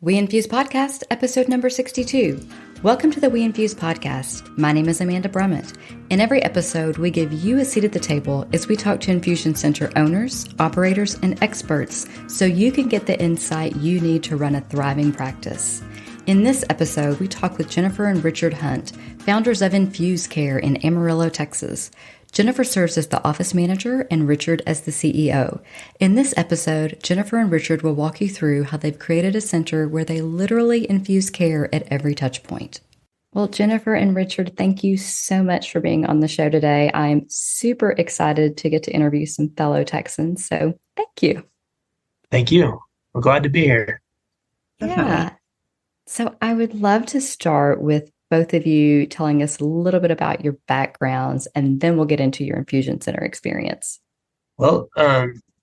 We Infuse Podcast, episode number 62. Welcome to the We Infuse Podcast. My name is Amanda Brummett. In every episode, we give you a seat at the table as we talk to infusion center owners, operators, and experts so you can get the insight you need to run a thriving practice. In this episode, we talk with Jennifer and Richard Hunt, founders of InfuseCare in Amarillo, Texas. Jennifer serves as the office manager and Richard as the CEO. In this episode, Jennifer and Richard will walk you through how they've created a center where they literally infuse care at every touch point. Well, Jennifer and Richard, thank you so much for being on the show today. I'm super excited to get to interview some fellow Texans, so thank you. Thank you. We're glad to be here. Yeah. So I would love to start with both of you telling us a little bit about your backgrounds, and then we'll get into your infusion center experience. Well,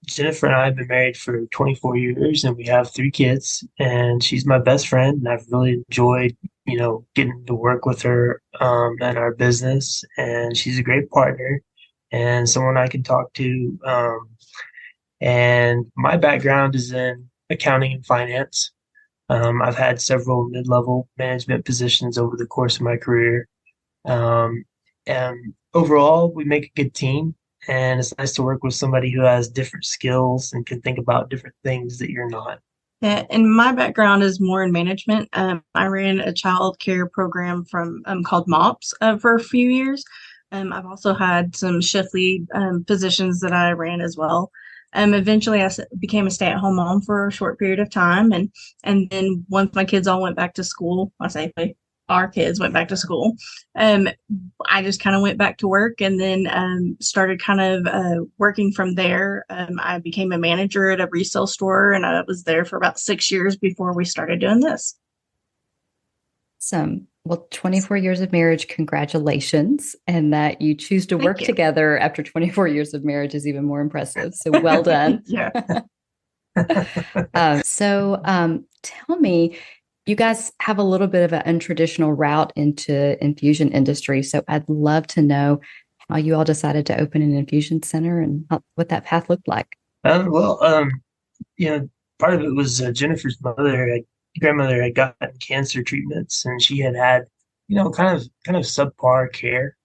Jennifer and I have been married for 24 years and we have 3 kids, and she's my best friend, and I've really enjoyed, getting to work with her and our business, and she's a great partner and someone I can talk to. And my background is in accounting and finance. I've had several mid-level management positions over the course of my career. And overall, we make a good team. And it's nice to work with somebody who has different skills and can think about different things that you're not. Yeah, and my background is more in management. I ran a child care program from called MOPS for a few years. I've also had some shift lead positions that I ran as well. Eventually, became a stay-at-home mom for a short period of time, and then once my kids all went back to school, our kids went back to school, I just kind of went back to work, and then started kind of working from there. I became a manager at a resale store, and I was there for about 6 years before we started doing this. Well, 24 years of marriage, congratulations. And that you choose to work together after 24 years of marriage is even more impressive. So well done. Yeah. Tell me, you guys have a little bit of an untraditional route into infusion industry. So I'd love to know how you all decided to open an infusion center and what that path looked like. Part of it was Jennifer's grandmother had gotten cancer treatments, and she had kind of subpar care.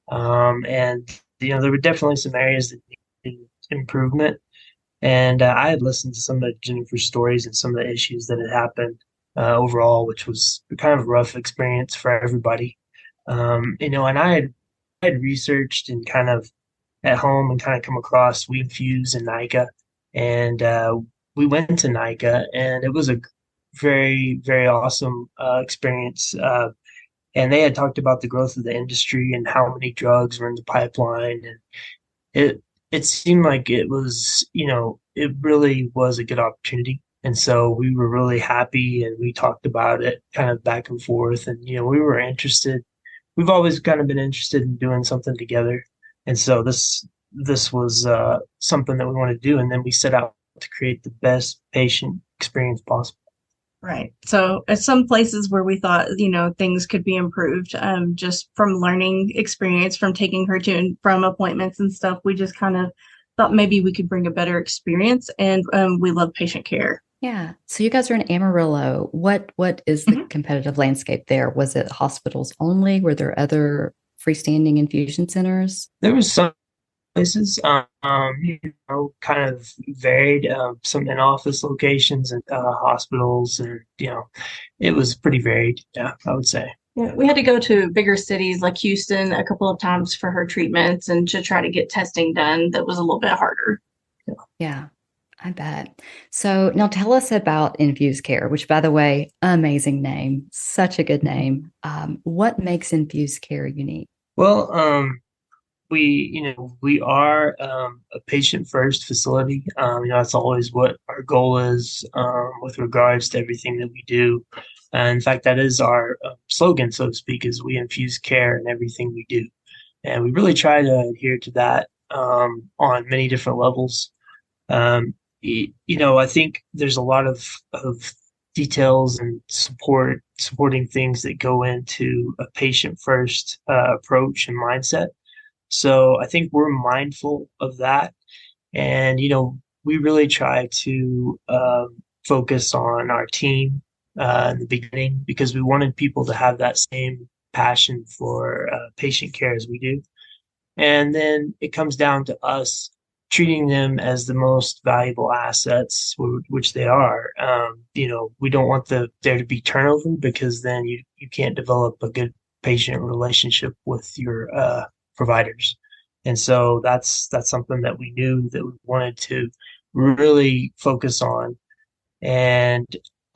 There were definitely some areas that needed improvement. And I had listened to some of Jennifer's stories and some of the issues that had happened overall, which was kind of a rough experience for everybody. And I had researched and kind of at home and kind of come across We Infuse and NICA. And we went to NICA, and it was a very, very awesome experience. And they had talked about the growth of the industry and how many drugs were in the pipeline. And it seemed like it was, it really was a good opportunity. And so we were really happy, and we talked about it kind of back and forth. And, we were interested. We've always kind of been interested in doing something together. And so this was something that we wanted to do. And then we set out to create the best patient experience possible. Right. So at some places where we thought, things could be improved, just from learning experience, from taking her to and from appointments and stuff, we just kind of thought maybe we could bring a better experience. And we love patient care. Yeah. So you guys are in Amarillo. What is the competitive landscape there? Was it hospitals only? Were there other freestanding infusion centers? There was some places, kind of varied, some in-office locations and hospitals, and it was pretty varied. Yeah, I would say. Yeah, we had to go to bigger cities like Houston a couple of times for her treatments and to try to get testing done. That was a little bit harder. Yeah, I bet. So now tell us about InfuseCare, which, by the way, amazing name, such a good name. What makes InfuseCare unique? Well, we are a patient-first facility. That's always what our goal is with regards to everything that we do. In fact, that is our slogan, so to speak, is we infuse care in everything we do. And we really try to adhere to that on many different levels. I think there's a lot of details and supporting things that go into a patient-first approach and mindset. So I think we're mindful of that. And, we really try to focus on our team in the beginning because we wanted people to have that same passion for patient care as we do. And then it comes down to us treating them as the most valuable assets, which they are. We don't want there to be turnover because then you can't develop a good patient relationship with your providers. And so that's something that we knew that we wanted to really focus on. And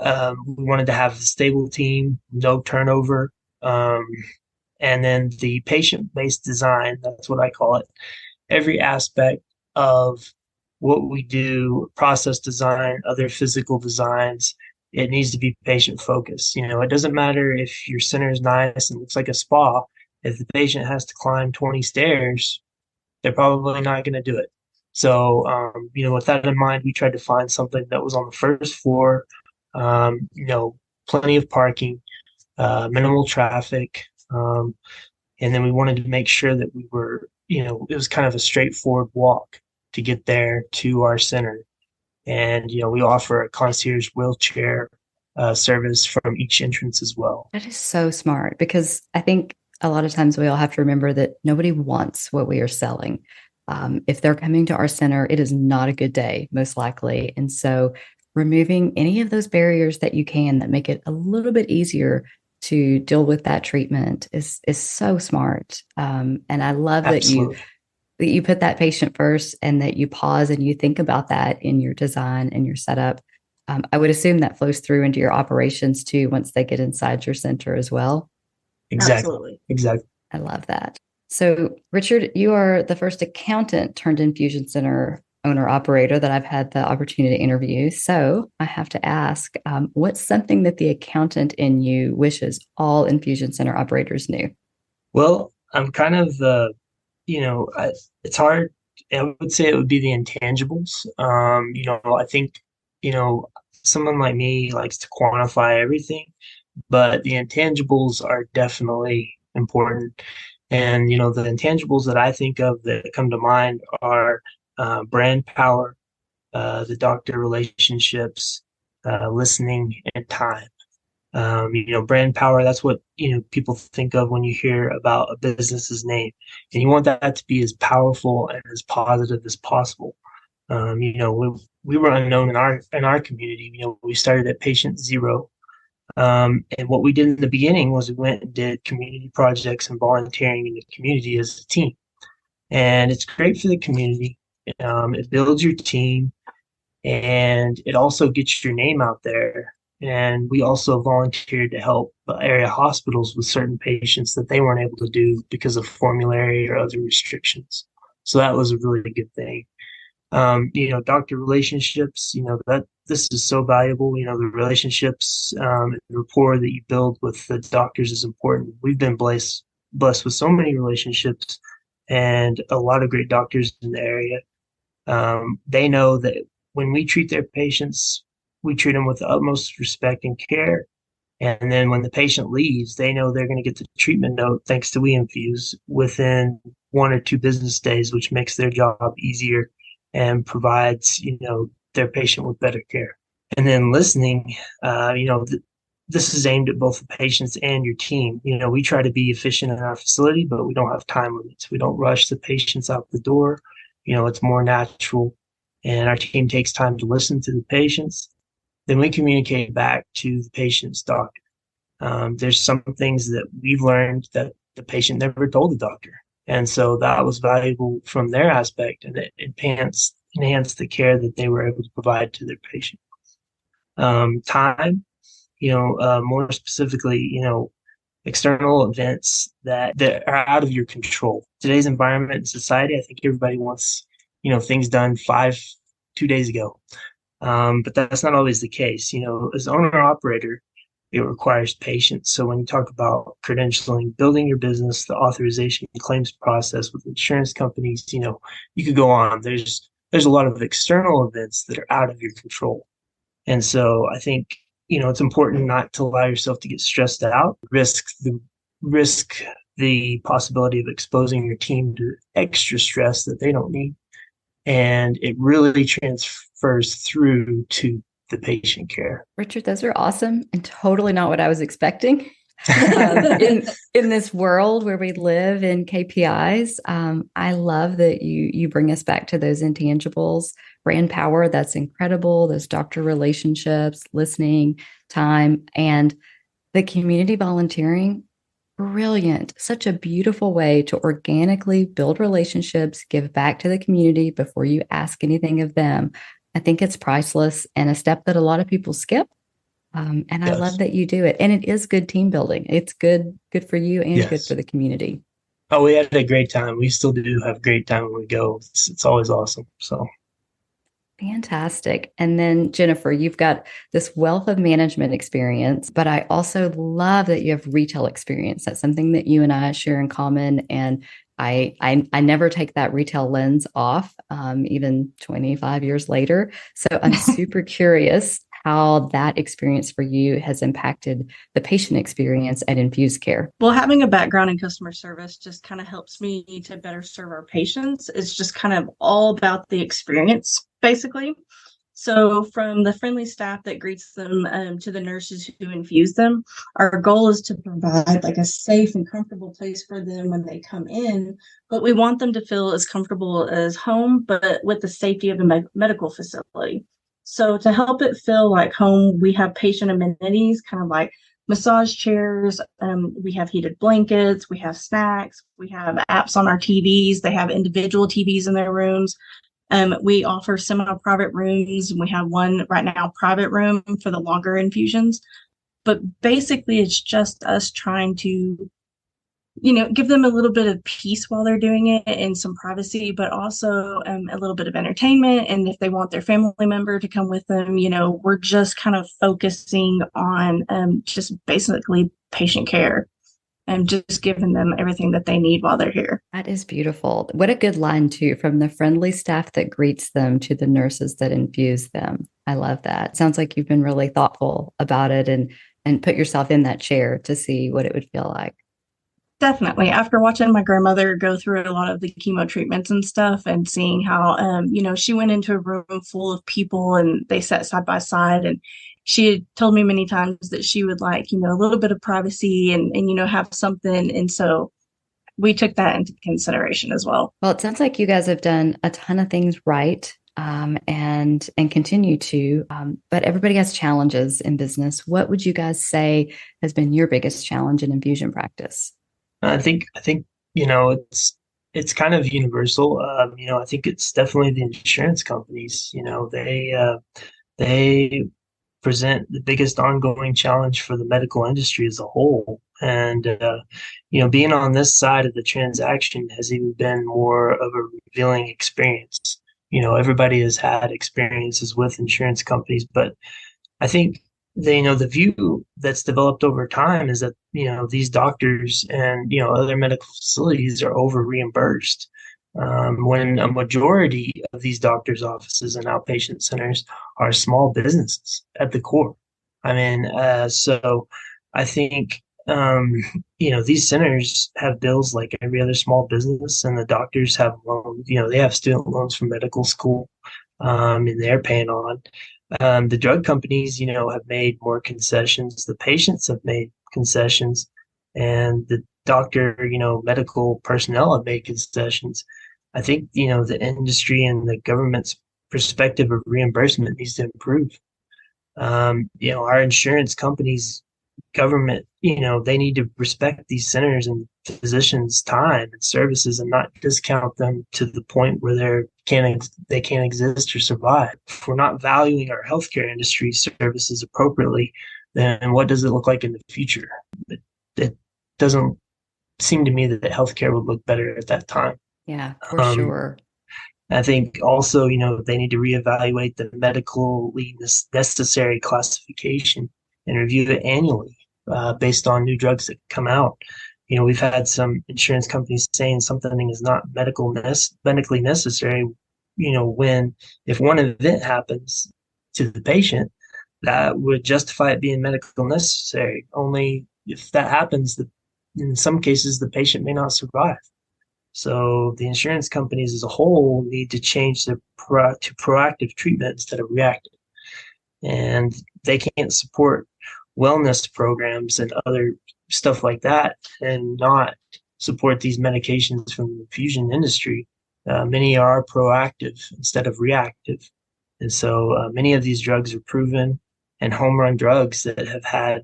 we wanted to have a stable team, no turnover. Um, and then the patient-based design, that's what I call it. Every aspect of what we do, process design, other physical designs, it needs to be patient focused. It doesn't matter if your center is nice and looks like a spa. If the patient has to climb 20 stairs, they're probably not going to do it. So, with that in mind, we tried to find something that was on the first floor, plenty of parking, minimal traffic. And then we wanted to make sure that we were, it was kind of a straightforward walk to get there to our center. And, we offer a concierge wheelchair service from each entrance as well. That is so smart because I think a lot of times we all have to remember that nobody wants what we are selling. If they're coming to our center, it is not a good day, most likely. And so removing any of those barriers that you can that make it a little bit easier to deal with that treatment is so smart. And I love Absolutely. that you put that patient first and that you pause and you think about that in your design and your setup. I would assume that flows through into your operations too once they get inside your center as well. Exactly. I love that. So, Richard, you are the first accountant turned infusion center owner operator that I've had the opportunity to interview. So, I have to ask, what's something that the accountant in you wishes all infusion center operators knew? Well, I'm kind of it's hard. I would say it would be the intangibles. I think, someone like me likes to quantify everything, but the intangibles are definitely important. And, the intangibles that I think of that come to mind are brand power, the doctor relationships, listening, and time. Brand power, that's what, people think of when you hear about a business's name. And you want that to be as powerful and as positive as possible. We were unknown in our community. We started at patient zero. And what we did in the beginning was we went and did community projects and volunteering in the community as a team. And it's great for the community. It builds your team and it also gets your name out there. And we also volunteered to help area hospitals with certain patients that they weren't able to do because of formulary or other restrictions. So that was a really good thing. Doctor relationships, that this is so valuable. The relationships, and the rapport that you build with the doctors is important. We've been blessed with so many relationships and a lot of great doctors in the area. They know that when we treat their patients, we treat them with the utmost respect and care. And then when the patient leaves, they know they're going to get the treatment note thanks to WeInfuse within 1 or 2 business days, which makes their job easier and provides, their patient with better care. And then listening, this is aimed at both the patients and your team. We try to be efficient in our facility, but we don't have time limits. We don't rush the patients out the door. It's more natural. And our team takes time to listen to the patients. Then we communicate back to the patient's doctor. There's some things that we've learned that the patient never told the doctor. And so that was valuable from their aspect, and it enhanced the care that they were able to provide to their patient. Time, more specifically, external events that are out of your control. Today's environment and society, I think everybody wants, things done 2 days ago. But that's not always the case. As owner operator, it requires patience. So when you talk about credentialing, building your business, the authorization claims process with insurance companies, you could go on. There's a lot of external events that are out of your control. And so I think, it's important not to allow yourself to get stressed out, risk the possibility of exposing your team to extra stress that they don't need. And it really transfers through to the patient care. Richard, those are awesome and totally not what I was expecting. In this world where we live in KPIs, I love that you bring us back to those intangibles, brand power. That's incredible. Those doctor relationships, listening, time, and the community volunteering. Brilliant. Such a beautiful way to organically build relationships, give back to the community before you ask anything of them. I think it's priceless and a step that a lot of people skip. And I love Yes. that you do it. And it is good team building. It's good for you and good Yes. for the community. Oh, we had a great time. We still do have a great time when we go. It's always awesome. So Fantastic. And then Jennifer, you've got this wealth of management experience, but I also love that you have retail experience. That's something that you and I share in common. And I never take that retail lens off, even 25 years later. So I'm super curious how that experience for you has impacted the patient experience at InfuseCare. Well, having a background in customer service just kind of helps me to better serve our patients. It's just kind of all about the experience, basically. So, from the friendly staff that greets them to the nurses who infuse them, our goal is to provide like a safe and comfortable place for them when they come in. But we want them to feel as comfortable as home, but with the safety of a medical facility. So, to help it feel like home, we have patient amenities, kind of like massage chairs. We have heated blankets. We have snacks. We have apps on our TVs. They have individual TVs in their rooms. We offer semi-private rooms, and we have one right now, private room for the longer infusions. But basically, it's just us trying to, give them a little bit of peace while they're doing it and some privacy, but also a little bit of entertainment. And if they want their family member to come with them, we're just kind of focusing on just basically patient care and just giving them everything that they need while they're here. That is beautiful. What a good line, too, from the friendly staff that greets them to the nurses that infuse them. I love that. Sounds like you've been really thoughtful about it and put yourself in that chair to see what it would feel like. Definitely. After watching my grandmother go through a lot of the chemo treatments and stuff and seeing how, she went into a room full of people and they sat side by side, and she had told me many times that she would like, a little bit of privacy and have something. And so we took that into consideration as well. Well, it sounds like you guys have done a ton of things right, and continue to. But everybody has challenges in business. What would you guys say has been your biggest challenge in infusion practice? I think it's kind of universal. I think it's definitely the insurance companies. They present the biggest ongoing challenge for the medical industry as a whole. And, being on this side of the transaction has even been more of a revealing experience. Everybody has had experiences with insurance companies, but I think the view that's developed over time is that, these doctors and, other medical facilities are over reimbursed. When a majority of these doctors' offices and outpatient centers are small businesses at the core. I mean, so I think, these centers have bills like every other small business, and the doctors have loans. They have student loans from medical school, and they're paying on. The drug companies, have made more concessions. The patients have made concessions, and the doctor, medical personnel have made concessions. I think, the industry and the government's perspective of reimbursement needs to improve. Our insurance companies, government, they need to respect these centers and physicians' time and services and not discount them to the point where they can't exist or survive. If we're not valuing our healthcare industry services appropriately, then what does it look like in the future? It doesn't seem to me that healthcare would look better at that time. Yeah, for sure. I think also, they need to reevaluate the medically necessary classification and review it annually based on new drugs that come out. We've had some insurance companies saying something is not medically necessary, if one event happens to the patient, that would justify it being medically necessary. Only if that happens, in some cases, the patient may not survive. So the insurance companies as a whole need to change to proactive treatment instead of reactive. and they can't support wellness programs and other stuff like that and not support these medications from the infusion industry. Many are proactive instead of reactive. And so many of these drugs are proven and home run drugs that have had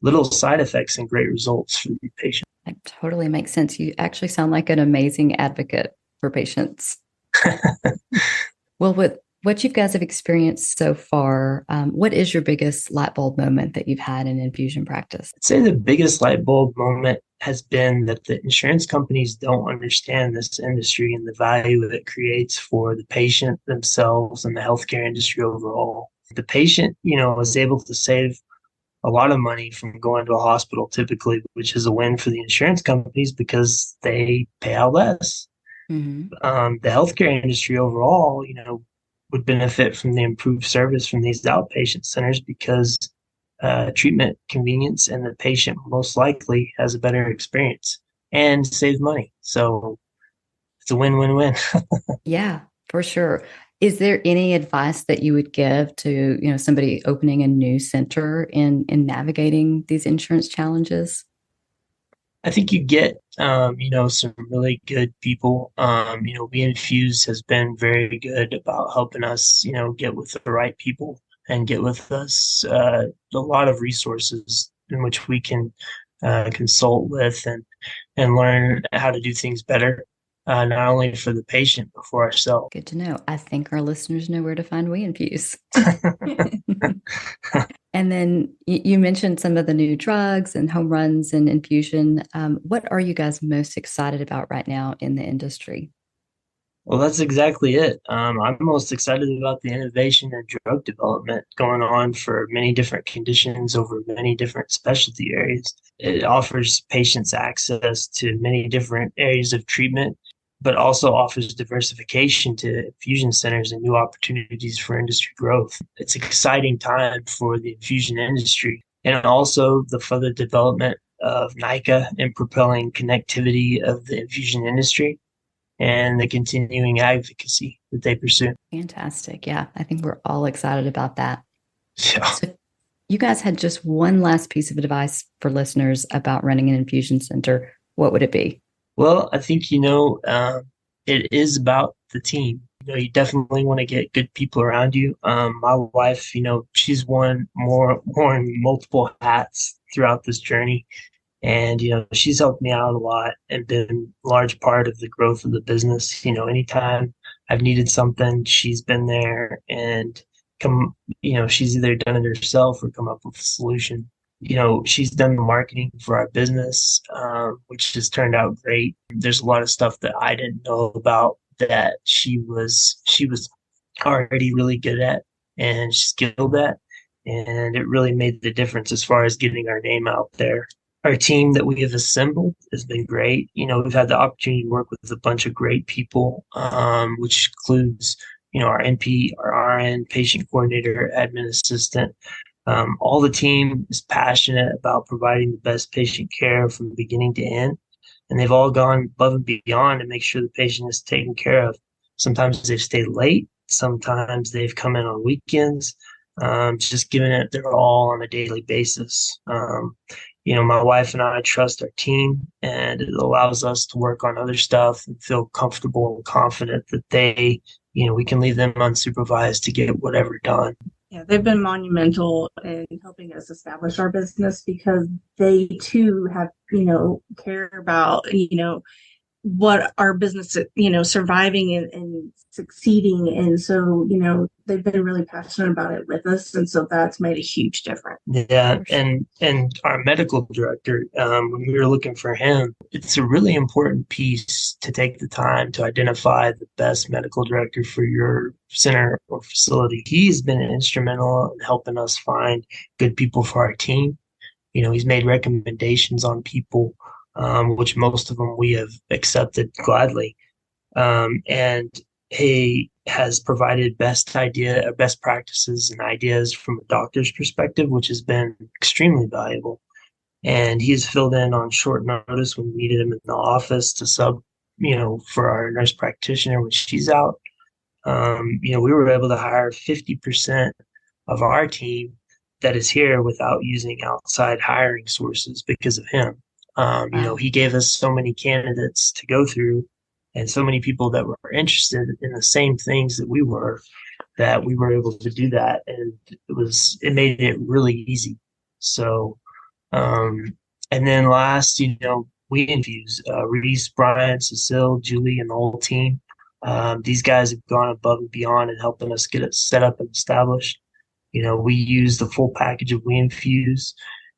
little side effects and great results for the patient. That totally makes sense. You actually sound like an amazing advocate for patients. Well, with what you guys have experienced so far, what is your biggest light bulb moment that you've had in infusion practice? I'd say the biggest light bulb moment has been that the insurance companies don't understand this industry and the value it creates for the patient themselves and the healthcare industry overall. The patient, is able to save a lot of money from going to a hospital typically, which is a win for the insurance companies because they pay out less. Mm-hmm. The healthcare industry overall, would benefit from the improved service from these outpatient centers because treatment convenience and the patient most likely has a better experience and saves money. So it's a win-win-win. Yeah, for sure. Is there any advice that you would give to, somebody opening a new center in navigating these insurance challenges? I think you get, some really good people. We Infuse has been very good about helping us, get with the right people and get with us a lot of resources in which we can consult with and learn how to do things better, not only for the patient, but for ourselves. Good to know. I think our listeners know where to find We Infuse. And then you mentioned some of the new drugs and home runs and infusion. What are you guys most excited about right now in the industry? Well, that's exactly it. I'm most excited about the innovation and drug development going on for many different conditions over many different specialty areas. It offers patients access to many different areas of treatment, but also offers diversification to infusion centers and new opportunities for industry growth. It's an exciting time for the infusion industry and also the further development of NICA and propelling connectivity of the infusion industry and the continuing advocacy that they pursue. Fantastic. Yeah, I think we're all excited about that. Yeah. So you guys had just one last piece of advice for listeners about running an infusion center. What would it be? Well, I think, it is about the team. You definitely want to get good people around you. My wife, she's worn multiple hats throughout this journey. And, she's helped me out a lot and been a large part of the growth of the business. Anytime I've needed something, she's been there and she's either done it herself or come up with a solution. She's done the marketing for our business, which has turned out great. There's a lot of stuff that I didn't know about that she was already really good at and skilled at. And it really made the difference as far as getting our name out there. Our team that we have assembled has been great. We've had the opportunity to work with a bunch of great people, which includes, our NP, our RN, patient coordinator, admin assistant. All the team is passionate about providing the best patient care from beginning to end. And they've all gone above and beyond to make sure the patient is taken care of. Sometimes they've stayed late. Sometimes they've come in on weekends, just giving it their all on a daily basis. My wife and I trust our team, and it allows us to work on other stuff and feel comfortable and confident that we can leave them unsupervised to get whatever done. Yeah, they've been monumental in helping us establish our business because they too have, care about, what our business, surviving and succeeding. And so, they've been really passionate about it with us. And so that's made a huge difference. Yeah. And our medical director, when we were looking for him, it's a really important piece to take the time to identify the best medical director for your center or facility. He's been instrumental in helping us find good people for our team. He's made recommendations on people, which most of them we have accepted gladly. And he has provided best practices and ideas from a doctor's perspective, which has been extremely valuable. And he's filled in on short notice when we needed him in the office to sub, for our nurse practitioner when she's out. We were able to hire 50% of our team that is here without using outside hiring sources because of him. Wow. He gave us so many candidates to go through and so many people that were interested in the same things that we were, that we were able to do that. And it made it really easy. So, and then last, we infuse Reese, Brian, Cecile, Julie, and the whole team. These guys have gone above and beyond in helping us get it set up and established. We use the full package of We Infuse,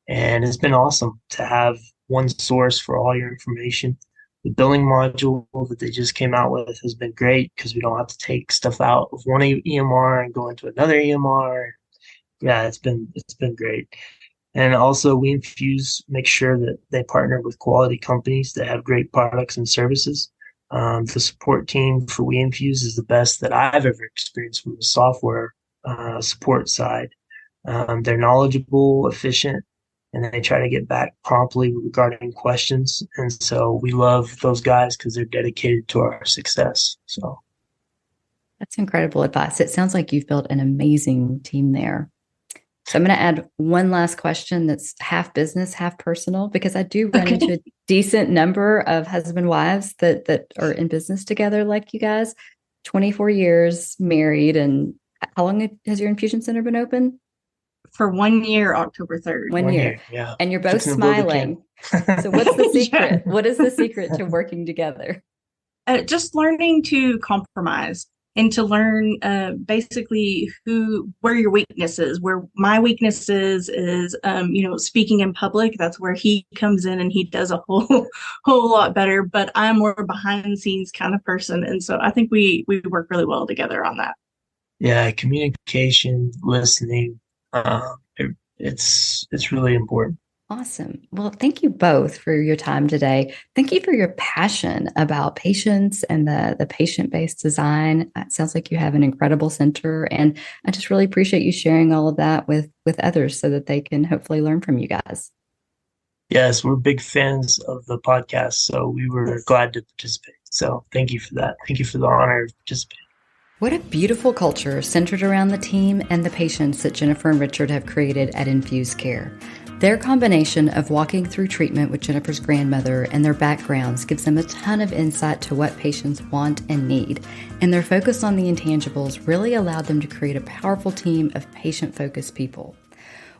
and it's been awesome to have one source for all your information. The billing module that they just came out with has been great because we don't have to take stuff out of one EMR and go into another EMR. Yeah, it's been great. And also, We Infuse make sure that they partner with quality companies that have great products and services. The support team for We Infuse is the best that I've ever experienced from the software support side. They're knowledgeable, efficient, and they try to get back promptly regarding questions. And so we love those guys because they're dedicated to our success. So That's incredible advice. It sounds like you've built an amazing team there. So I'm going to add one last question that's half business, half personal, because I do run into a decent number of husband wives that are in business together like you guys. 24 years married. And how long has your infusion center been open? For 1 year, October 3rd. 1 year. Yeah. And you're both smiling. So what's the secret? Yeah. What is the secret to working together? Just learning to compromise and to learn basically where your weakness is. Where my weakness is speaking in public. That's where he comes in and he does a whole lot better. But I'm more behind the scenes kind of person, and so I think we work really well together on that. Yeah, communication, listening, it's really important. Awesome. Well, thank you both for your time today. Thank you for your passion about patients and the patient-based design. It sounds like you have an incredible center, and I just really appreciate you sharing all of that with others so that they can hopefully learn from you guys. Yes, we're big fans of the podcast, so we were glad to participate. So thank you for that. Thank you for the honor of participating. What a beautiful culture centered around the team and the patients that Jennifer and Richard have created at InfuseCare. Their combination of walking through treatment with Jennifer's grandmother and their backgrounds gives them a ton of insight to what patients want and need, and their focus on the intangibles really allowed them to create a powerful team of patient-focused people.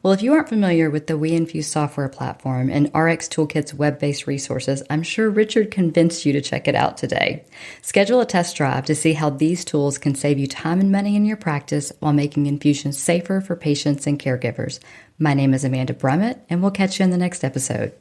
Well, if you aren't familiar with the We Infuse software platform and RX Toolkit's web-based resources, I'm sure Richard convinced you to check it out today. Schedule a test drive to see how these tools can save you time and money in your practice while making infusions safer for patients and caregivers. My name is Amanda Brummett, and we'll catch you in the next episode.